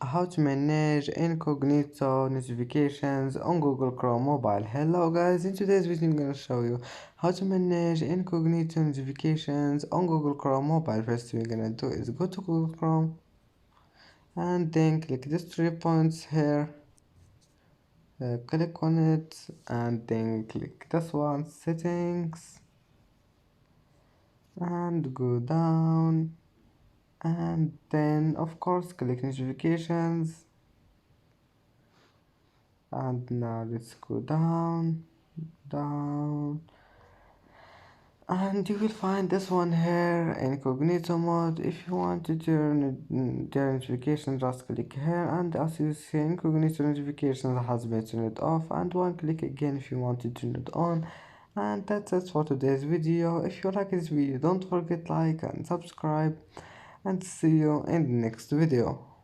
How to manage incognito notifications on Google Chrome mobile. Hello guys, in today's video I'm gonna show you how to manage incognito notifications on Google Chrome mobile. First thing we're gonna do is go to Google Chrome and then click these 3 points here. Click on it and then click this one, settings, and go down, and then of course click notifications. And now let's go down, and you will find this one here, incognito mode. If you want to turn their notifications, just click here, and as you see, incognito notifications has been turned off, and one click again if you want to turn it on. And that's it for today's video. If you like this video, don't forget like and subscribe, and see you in the next video.